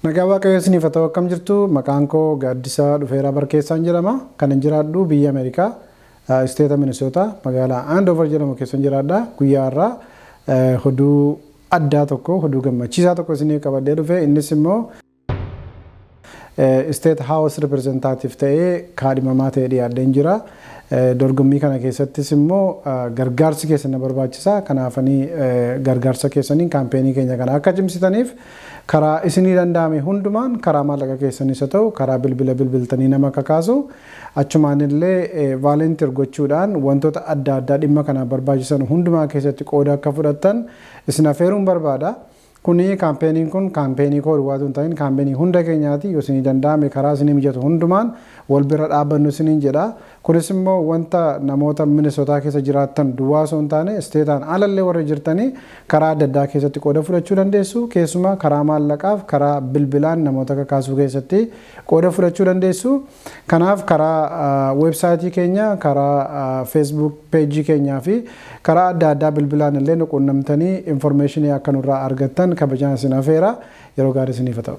Nagaa waaqayyo isiniif haa ta'u akkam jirtu maqaan koo Gadisa dhufeera Berkessaan jedhama kan hin jiraadhu biyya Ameerikaa isteeta Minnesota magaalaa Andover jedhamu keessan jiraadha guyyaa har'aa hoduu addaa tokko hoduu gammachiisaa tokko isiniif qabadhee dhufe innis immoo State House Representative ta'ee kaadhimamaa ta'ee dhiyaadheen jira dorgommii kana keessattis immoo gargaarsi keessan na barbaachisa kanaafanii gargaarsa keessaniin kaampeenii keenya kana akka cimsitaniif karaa isinii danda'ame hundumaan karaa maallaqa keessanis haa ta'u karaa bilbiltanii nama kakaasu achumaan illee volunteer gochuudhaan wantoota adda addaa dhimma kana barbaachisan hundumaa keessatti qooda akka fudhattan isin affeeruun barbaada. Kuni kaampeenii kun kaampeenii koo duwwaa hin ta'in kaampeenii hunda keenyaati yoo isinii danda'ame karaa isinii mijatu hundumaan wal bira dhaabbannu isiniin jedha. Kunis immoo wanta namoota Minnesota keessa jiraattan duwwaa osoo hin taane isteetaan alallee warra jirtanii karaa adda addaa keessatti qooda fudhachuu dandeessu. Keessumaa karaa maallaqaaf karaa bilbilaan namoota kakaasuu keessatti qooda fudhachuu dandeessu. Kanaaf karaa weebsaayitii keenya karaa Facebook peejii keenyaa fi karaa adda addaa bilbilaan illee nu quunnamtanii informationii akka nurraa argattan kabajaan isin affeera yeroo gaarii isiniif haa ta'u.